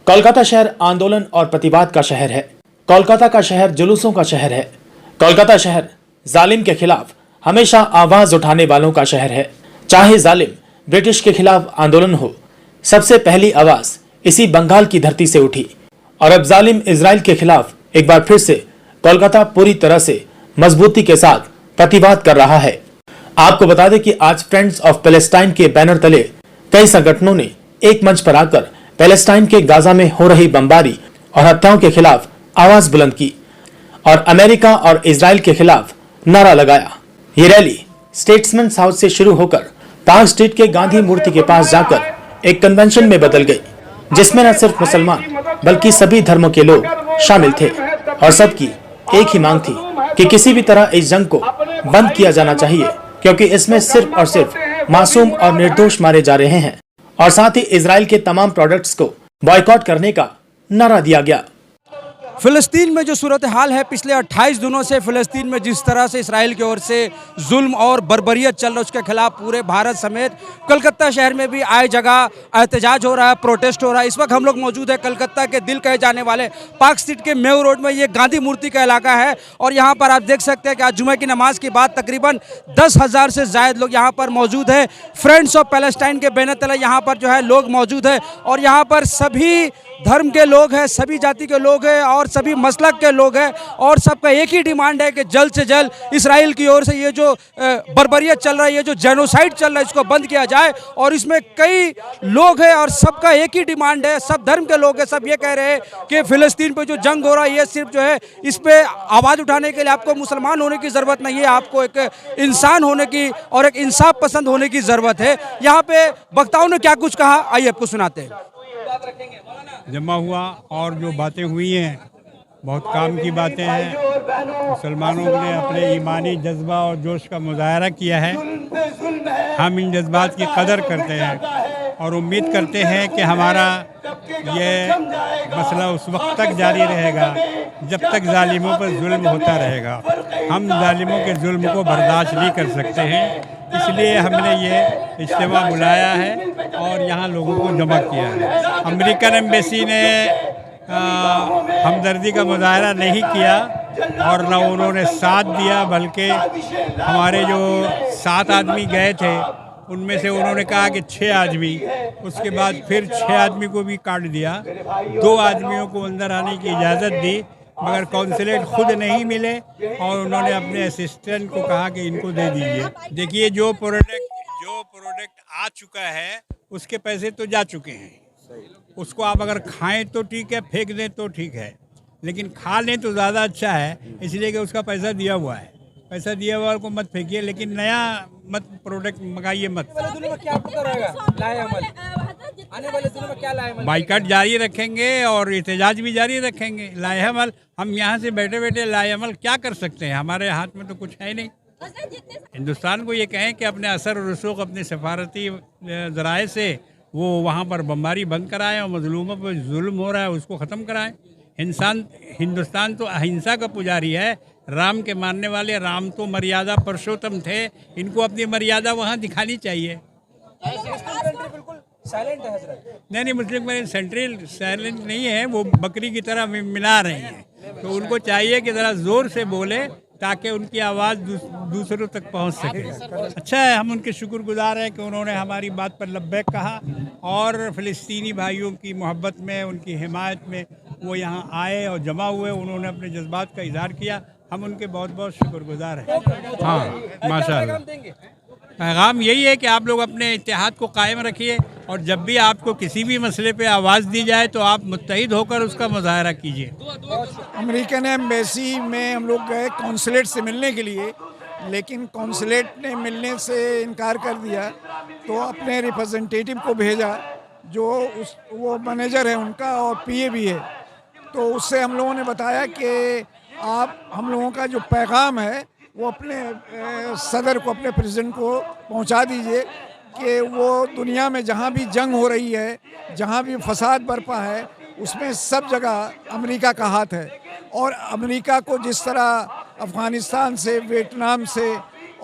कोलकाता शहर आंदोलन और प्रतिवाद का शहर है। कोलकाता का शहर जुलूसों का शहर है। कोलकाता शहर जालिम के खिलाफ हमेशा आवाज उठाने वालों का शहर है। चाहे जालिम ब्रिटिश के खिलाफ आंदोलन हो, सबसे पहली आवाज इसी बंगाल की धरती से उठी और अब जालिम इजराइल के खिलाफ एक बार फिर से कोलकाता पूरी तरह से मजबूती के साथ प्रतिवाद कर रहा है। आपको बता दें कि आज फ्रेंड्स ऑफ पैलेस्टाइन के बैनर तले कई संगठनों ने एक मंच पर आकर पैलेस्टाइन के गाजा में हो रही बमबारी और हत्याओं के खिलाफ आवाज बुलंद की और अमेरिका और इजराइल के खिलाफ नारा लगाया। ये रैली स्टेट्समैन हाउस से शुरू होकर पार्क स्ट्रीट के गांधी मूर्ति के पास जाकर एक कन्वेंशन में बदल गई, जिसमें न सिर्फ मुसलमान बल्कि सभी धर्मों के लोग शामिल थे और सबकी एक ही मांग थी कि किसी भी तरह इस जंग को बंद किया जाना चाहिए, क्योंकि इसमें सिर्फ और सिर्फ मासूम और निर्दोष मारे जा रहे हैं। और साथ ही इजराइल के तमाम प्रोडक्ट्स को बॉयकॉट करने का नारा दिया गया। फ़िलिस्तीन में जो सूरत हाल है, पिछले 28 दिनों से फ़िलिस्तीन में जिस तरह से इसराइल की ओर से जुल्म और बर्बरियत चल रहा है, उसके खिलाफ पूरे भारत समेत कलकत्ता शहर में भी आए जगह एहतजाज हो रहा है, प्रोटेस्ट हो रहा है। इस वक्त हम लोग मौजूद है कलकत्ता के दिल कहे जाने वाले पार्क स्ट्रीट के मेव रोड में। ये गांधी मूर्ति का इलाका है और यहाँ पर आप देख सकते हैं कि आज जुमे की नमाज के बाद तकरीबन 10,000 से ज़ायद लोग यहाँ पर मौजूद है। फ्रेंड्स ऑफ पैलेस्टाइन के बैनर तले यहाँ पर जो है लोग मौजूद है और यहाँ पर सभी धर्म के लोग हैं, सभी जाति के लोग हैं और सभी मसलक के लोग हैं और सबका एक ही डिमांड है कि जल्द से जल्द इसराइल की ओर से ये जो बर्बरियत चल रहा है, ये जो जेनोसाइड चल रहा है, इसको बंद किया जाए। और इसमें कई लोग हैं और सबका एक ही डिमांड है, सब धर्म के लोग हैं, सब ये कह रहे हैं कि फ़िलिस्तीन पे जो जंग हो रहा है, ये सिर्फ जो है इस पर आवाज़ उठाने के लिए आपको मुसलमान होने की ज़रूरत नहीं है, आपको एक इंसान होने की और एक इंसाफ पसंद होने की ज़रूरत है। यहाँ पे वक्ताओं ने क्या कुछ कहा, आइए आपको सुनाते हैं। जमा हुआ और जो बातें हुई हैं बहुत काम की बातें हैं। मुसलमानों ने अपने ईमानी जज्बा और जोश का मुजाहरा किया है। हम इन जज्बात की कदर करते हैं और उम्मीद करते हैं कि हमारा ये मसला उस वक्त तक जारी रहेगा जब तक जालिमों पर जुल्म होता रहेगा। हम जालिमों के जुल्म को बर्दाश्त नहीं कर सकते हैं, इसलिए हमने ये इज्तिमा बुलाया है और यहाँ लोगों को जमा किया है। अमेरिकन एम्बेसी ने हमदर्दी का मुजाहरा नहीं किया और न उन्होंने साथ दिया, बल्कि हमारे जो 7 आदमी गए थे उनमें से उन्होंने कहा कि 6 आदमी, उसके बाद फिर 6 आदमी को भी काट दिया। 2 आदमियों को अंदर आने की इजाज़त दी, मगर कौंसलेट खुद नहीं मिले और उन्होंने अपने असिस्टेंट को कहा कि इनको दे दीजिए। देखिए, जो प्रोडक्ट आ चुका है उसके पैसे तो जा चुके हैं। उसको आप अगर खाएं तो ठीक है, फेंक दें तो ठीक है, लेकिन खा लें तो ज़्यादा अच्छा है, इसलिए कि उसका पैसा दिया हुआ है। पैसा दिया हुआ को मत फेंकिए, लेकिन नया मत प्रोडक्ट मंगाइए मत। बाइकाट जारी रखेंगे और एहतजाज भी जारी रखेंगे। लाएअमल, हम यहाँ से बैठे बैठे लाएअमल क्या कर सकते हैं, हमारे हाथ में तो कुछ है नहीं। हिंदुस्तान को ये कहें कि अपने असर और रसूख अपने सफारती ज़राए से वो वहाँ पर बमबारी बंद कराएं और मजलूमों पर जुल्म हो रहा है उसको ख़त्म कराएं। हिंदुस्तान तो अहिंसा का पुजारी है, राम के मानने वाले। राम तो मर्यादा पुरुषोत्तम थे, इनको अपनी मर्यादा वहाँ दिखानी चाहिए। नहीं, मुस्लिम सेंट्रल साइलेंट नहीं है, वो बकरी की तरह मिला रहे हैं, तो उनको चाहिए कि ज़रा ज़ोर से बोले ताकि उनकी आवाज़ दूसरों तक पहुंच सके। अच्छा है, हम उनके शुक्रगुजार हैं कि उन्होंने हमारी बात पर लब्बैक कहा और फ़िलिस्तीनी भाइयों की मोहब्बत में, उनकी हिमायत में वो यहाँ आए और जमा हुए, उन्होंने अपने जज्बात का इजहार किया। हम उनके बहुत बहुत शुक्रगुजार हैं। हाँ, माशाअल्लाह। पैगाम यही है कि आप लोग अपने इत्तेहाद को कायम रखिए और जब भी आपको किसी भी मसले पे आवाज़ दी जाए तो आप मुत्तहिद होकर उसका मुजाहरा कीजिए। अमेरिकन एम्बेसी में हम लोग गए कौंसलेट से मिलने के लिए, लेकिन कौंसलेट ने मिलने से इनकार कर दिया, तो अपने रिप्रेजेंटेटिव को भेजा जो वो मैनेजर है उनका और पीए भी है। तो उससे हम लोगों ने बताया कि आप हम लोगों का जो पैगाम है वो अपने सदर को, अपने प्रेसिडेंट को पहुंचा दीजिए कि वो दुनिया में जहां भी जंग हो रही है, जहां भी फसाद बरपा है, उसमें सब जगह अमेरिका का हाथ है। और अमेरिका को जिस तरह अफ़गानिस्तान से, वियतनाम से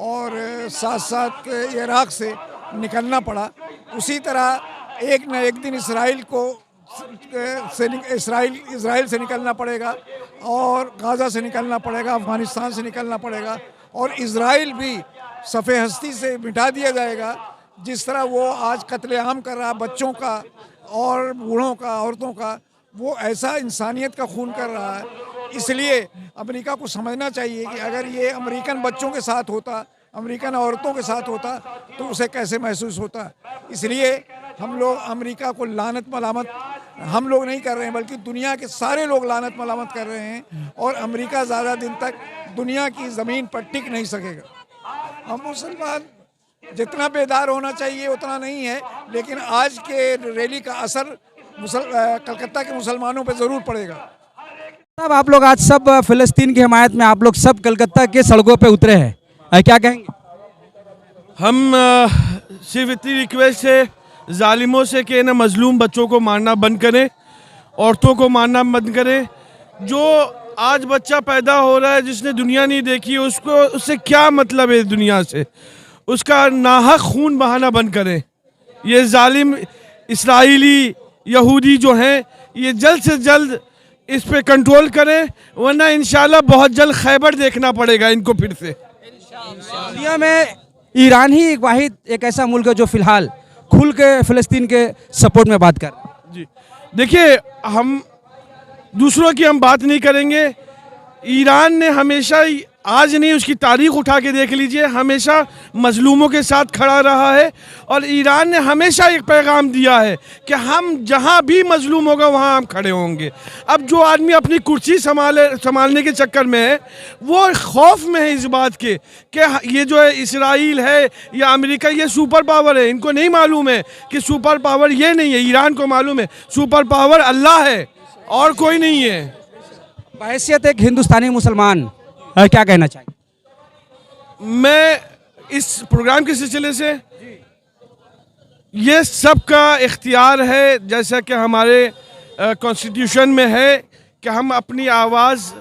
और साथ साथ इराक़ से निकलना पड़ा, उसी तरह एक न एक दिन इसराइल को इसराइल से निकलना पड़ेगा और गाज़ा से निकलना पड़ेगा, अफ़गानिस्तान से निकलना पड़ेगा और इसराइल भी सफ़े हस्ती से मिटा दिया जाएगा। जिस तरह वो आज कत्लेआम कर रहा बच्चों का और बूढ़ों का, औरतों का, वो ऐसा इंसानियत का खून कर रहा है। इसलिए अमेरिका को समझना चाहिए कि अगर ये अमेरिकन बच्चों के साथ होता, अमेरिकन औरतों के साथ होता तो उसे कैसे महसूस होता। इसलिए हम लोग अमेरिका को लानत मलामत हम लोग नहीं कर रहे हैं, बल्कि दुनिया के सारे लोग लानत मलामत कर रहे हैं और अमेरिका ज़्यादा दिन तक दुनिया की ज़मीन पर टिक नहीं सकेगा। हम मुसलमान जितना बेदार होना चाहिए उतना नहीं है, लेकिन आज के रैली का असर कलकत्ता के मुसलमानों पर ज़रूर पड़ेगा। साहब, आप लोग आज सब फ़िलिस्तीन की हिमायत में आप लोग सब कलकत्ता के सड़कों पे उतरे हैं, क्या कहेंगे? हम सिर्फ इतनी रिक्वेस्ट है जालिमों से कि ना मजलूम बच्चों को मारना बंद करें, औरतों को मारना बंद करें। जो आज बच्चा पैदा हो रहा है जिसने दुनिया नहीं देखी, उससे क्या मतलब है दुनिया से, उसका नाहक खून बहाना बंद करें। ये जालिम इसराइली यहूदी जो हैं ये जल्द से जल्द इस पे कंट्रोल करें, वरना इंशाल्लाह बहुत जल्द खैबर देखना पड़ेगा इनको फिर से। दुनिया में ईरान ही एक ऐसा मुल्क है जो फिलहाल खुल के फ़िलिस्तीन के सपोर्ट में बात कर। जी देखिए, हम दूसरों की हम बात नहीं करेंगे। ईरान ने हमेशा, आज नहीं उसकी तारीख उठा के देख लीजिए, हमेशा मजलूमों के साथ खड़ा रहा है और ईरान ने हमेशा एक पैगाम दिया है कि हम जहां भी मजलूम होगा वहां हम खड़े होंगे। अब जो आदमी अपनी कुर्सी संभालने के चक्कर में है, वो खौफ में है इस बात के कि ये जो है इसराइल है या अमेरिका, ये सुपर पावर है। इनको नहीं मालूम है कि सुपर पावर ये नहीं है, ईरान को मालूम है सुपर पावर अल्लाह है और कोई नहीं है। बहैसियत एक हिंदुस्तानी मुसलमान क्या कहना चाहिए? मैं इस प्रोग्राम के सिलसिले से, ये सबका इख्तियार है, जैसा कि हमारे कॉन्स्टिट्यूशन में है कि हम अपनी आवाज़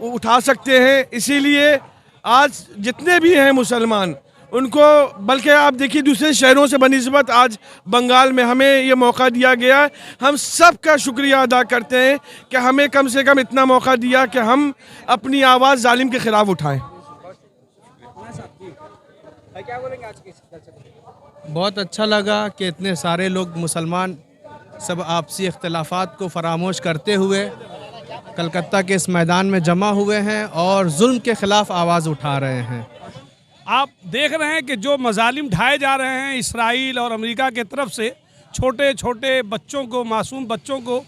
उठा सकते हैं। इसीलिए आज जितने भी हैं मुसलमान उनको, बल्कि आप देखिए दूसरे शहरों से बनिस्बत आज बंगाल में हमें ये मौका दिया गया है। हम सब का शुक्रिया अदा करते हैं कि हमें कम से कम इतना मौका दिया कि हम अपनी आवाज़ जालिम के ख़िलाफ़ उठाएं। बहुत अच्छा लगा कि इतने सारे लोग मुसलमान सब आपसी इख्तिलाफ़ात को फरामोश करते हुए कलकत्ता के इस मैदान में जमा हुए हैं और जुल्म के ख़िलाफ़ आवाज़ उठा रहे हैं। आप देख रहे हैं कि जो मजालिम ढाए जा रहे हैं इसराइल और अमेरिका के तरफ से, छोटे छोटे बच्चों को, मासूम बच्चों को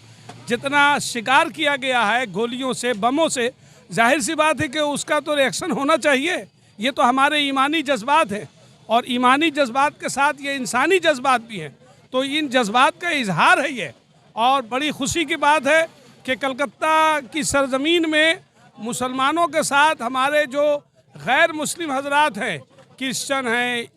जितना शिकार किया गया है गोलियों से, बमों से, जाहिर सी बात है कि उसका तो रिएक्शन होना चाहिए। ये तो हमारे ईमानी जज्बात हैं और ईमानी जज्बात के साथ ये इंसानी जज्बात भी हैं, तो इन जज्बात का इजहार है ये। और बड़ी खुशी की बात है कि कलकत्ता की सरजमीन में मुसलमानों के साथ हमारे जो गैर मुस्लिम हजरात हैं, क्रिश्चन हैं,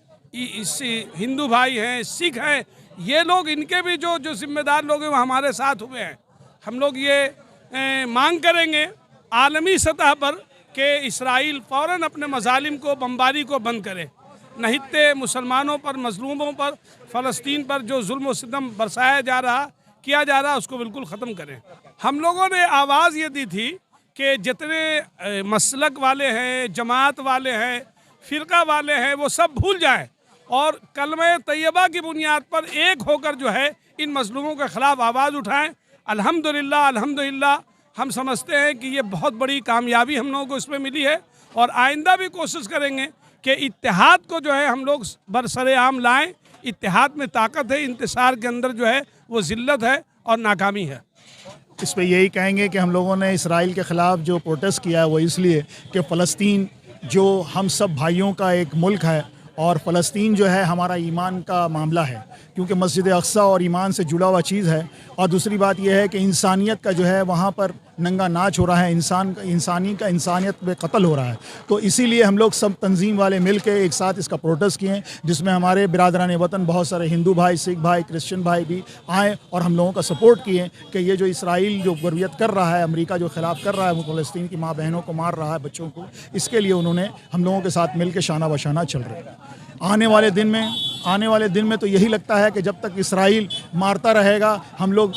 हिंदू भाई हैं, सिख हैं, ये लोग, इनके भी जो जिम्मेदार लोग हैं वो हमारे साथ हुए हैं। हम लोग ये मांग करेंगे आलमी सतह पर कि इसराइल फ़ौरन अपने मजालिम को, बमबारी को बंद करे, नहीं तो मुसलमानों पर, मजलूमों पर, फ़लस्तीन पर जो जुल्म व सितम बरसाया किया जा रहा उसको बिल्कुल ख़त्म करें। हम लोगों ने आवाज़ ये दी थी कि जितने मसलक वाले हैं, जमात वाले हैं, फ़िरका वाले हैं, वो सब भूल जाएं और कलमे तैयबा की बुनियाद पर एक होकर जो है इन मजलूमों के ख़िलाफ़ आवाज़ उठाएं। अल्हम्दुलिल्लाह, अल्हम्दुलिल्लाह हम समझते हैं कि ये बहुत बड़ी कामयाबी हम लोगों को इसमें मिली है और आइंदा भी कोशिश करेंगे कि इत्तेहाद को जो है हम लोग बरसरेआम लाएँ। इत्तेहाद में ताकत है, इंतसार के अंदर जो है वो ज़िल्लत है और नाकामी है। इस पे यही कहेंगे कि हम लोगों ने इसराइल के ख़िलाफ़ जो प्रोटेस्ट किया है वो इसलिए कि फ़लस्तीन जो हम सब भाइयों का एक मुल्क है और फ़लस्तीन जो है हमारा ईमान का मामला है, क्योंकि मस्जिद अक्सा और ईमान से जुड़ा हुआ चीज़ है। और दूसरी बात यह है कि इंसानियत का जो है वहाँ पर नंगा नाच हो रहा है, इंसानियत पे कत्ल हो रहा है। तो इसीलिए हम लोग सब तंजीम वाले मिल के एक साथ इसका प्रोटेस्ट किए, जिसमें हमारे बिरादरान वतन बहुत सारे हिंदू भाई, सिख भाई, क्रिश्चियन भाई भी आए और हम लोगों का सपोर्ट किए कि ये जो इसराइल जो बर्बरियत कर रहा है, अमेरिका जो ख़िलाफ़ कर रहा है, वो फ़लस्तीन की माँ बहनों को मार रहा है, बच्चों को, इसके लिए उन्होंने हम लोगों के साथ मिल के शाना बशाना चल रहे हैं। आने वाले दिन में तो यही लगता है कि जब तक इसराइल मारता रहेगा हम लोग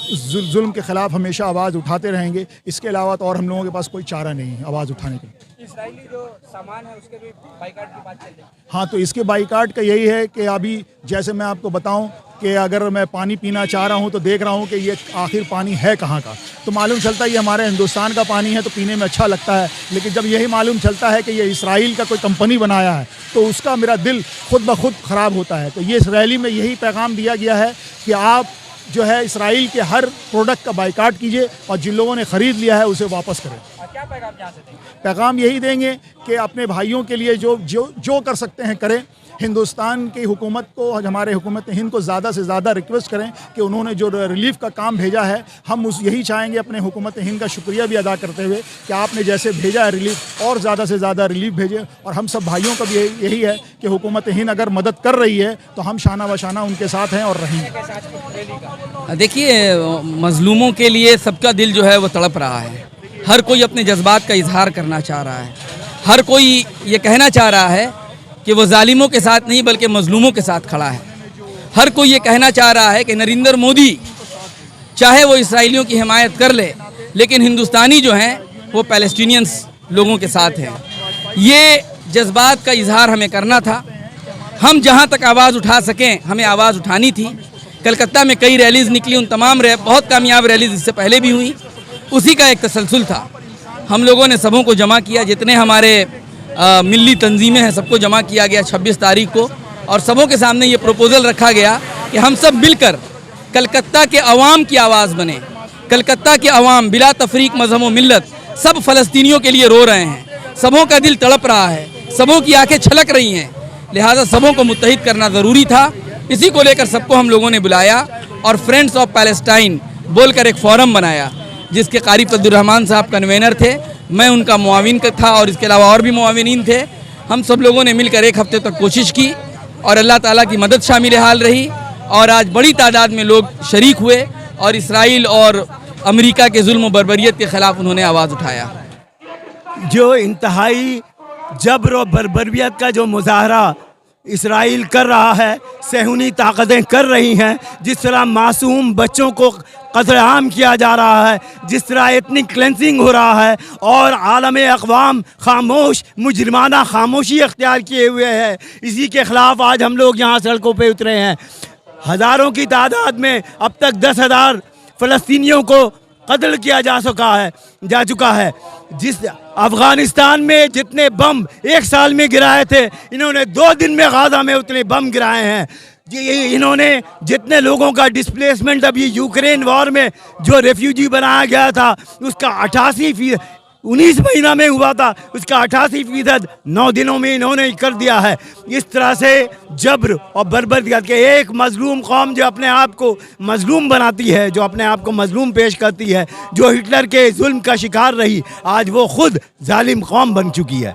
जुल्म के ख़िलाफ़ हमेशा आवाज़ उठाते रहेंगे। इसके अलावा तो और हम लोगों के पास कोई चारा नहीं है आवाज़ उठाने के लिए। इसराइली जो सामान है उसके भी बाइकाट की बात चल रही है। हाँ, तो इसके बाइकाट का यही है कि अभी जैसे मैं आपको बताऊं कि अगर मैं पानी पीना चाह रहा हूं तो देख रहा हूं कि ये आखिर पानी है कहाँ का, तो मालूम चलता है ये हमारे हिंदुस्तान का पानी है तो पीने में अच्छा लगता है। लेकिन जब यही मालूम चलता है कि ये इसराइल का कोई कंपनी बनाया है तो उसका मेरा दिल खुद ब खुद ख़राब होता है। तो ये इस रैली में यही पैगाम दिया गया है कि आप जो है इसराइल के हर प्रोडक्ट का बाइकाट कीजिए और जिन लोगों ने ख़रीद लिया है उसे वापस करें। क्या पैगाम यहाँ से देंगे? पैगाम यही देंगे कि अपने भाइयों के लिए जो कर सकते हैं करें। हिंदुस्तान की हुकूमत को, हमारे हुकूमत हिंद को ज़्यादा से ज़्यादा रिक्वेस्ट करें कि उन्होंने जो रिलीफ का काम भेजा है, हम यही चाहेंगे अपने हुकूमत हिंद का शुक्रिया भी अदा करते हुए कि आपने जैसे भेजा है रिलीफ और ज़्यादा से ज़्यादा रिलीफ भेजे। और हम सब भाइयों का भी यही है कि हुकूमत हिंद अगर मदद कर रही है तो हम शाना बशाना उनके साथ हैं और रहेंगे। देखिए, मज़लूमों के लिए सबका दिल जो है वो तड़प रहा है। हर कोई अपने जज्बात का इजहार करना चाह रहा है। हर कोई ये कहना चाह रहा है कि वो जालिमों के साथ नहीं बल्कि मजलूमों के साथ खड़ा है। हर कोई ये कहना चाह रहा है कि नरेंद्र मोदी चाहे वो इसराइलियों की हिमायत कर ले लेकिन हिंदुस्तानी जो हैं वो पैलेस्टीनियंस लोगों के साथ हैं। ये जज्बात का इजहार हमें करना था। हम जहाँ तक आवाज़ उठा सकें हमें आवाज़ उठानी थी। कलकत्ता में कई रैलीज़ निकली, उन तमाम बहुत कामयाब रैलीज़ इससे पहले भी हुई, उसी का एक तसलसल था। हम लोगों ने सबों को जमा किया, जितने हमारे मिली तंजीमें हैं सबको जमा किया गया 26 तारीख को, और सबों के सामने ये प्रपोज़ल रखा गया कि हम सब मिलकर कलकत्ता के अवाम की आवाज़ बने। कलकत्ता के अवाम बिला तफरीक मजहब व मिल्लत सब फ़लस्तीनियों के लिए रो रहे हैं, सबों का दिल तड़प रहा है, सबों की आंखें छलक रही हैं, लिहाजा सबों को मुत्तहिद करना ज़रूरी था। इसी को लेकर सबको हम लोगों ने बुलाया और फ्रेंड्स ऑफ पैलेस्टाइन बोलकर एक फोरम बनाया जिसके कारी अब्दुर्रहमान साहब कन्वेनर थे, मैं उनका मुआविन था और इसके अलावा और भी मुआविनीन थे। हम सब लोगों ने मिलकर एक हफ्ते तक कोशिश की और अल्लाह ताला की मदद शामिल हाल रही और आज बड़ी तादाद में लोग शरीक हुए और इसराइल और अमेरिका के जुल्म व बर्बरियत के ख़िलाफ़ उन्होंने आवाज़ उठाया। जो इंतहाई जबर और बर्बरियत का जो मुजाहरा इसराइल कर रहा है, सहूनी ताकतें कर रही हैं, जिस तरह मासूम बच्चों को कत्लेआम किया जा रहा है, जिस तरह एथनिक क्लेंसिंग हो रहा है और आलम अक़वाम खामोश मुजरिमाना खामोशी अख्तियार किए हुए है, इसी के ख़िलाफ़ आज हम लोग यहाँ सड़कों पे उतरे हैं। हज़ारों की तादाद में अब तक 10,000 फ़लस्तीनियों को कत्ल किया जा चुका है। जिस अफ़गानिस्तान में जितने बम एक साल में गिराए थे, इन्होंने 2 दिन में गाज़ा में उतने बम गिराए हैं। इन्होंने जितने लोगों का डिस्प्लेसमेंट अभी यूक्रेन वॉर में जो रेफ्यूजी बनाया गया था उसका 88% 19 महीना में हुआ था, उसका 88% 9 दिनों में इन्होंने कर दिया है। इस तरह से जबर और बर्बरियत के एक मजलूम कौम जो अपने आप को मजलूम बनाती है, जो अपने आप को मजलूम पेश करती है, जो हिटलर के जुल्म का शिकार रही, आज वो खुद जालिम कौम बन चुकी है।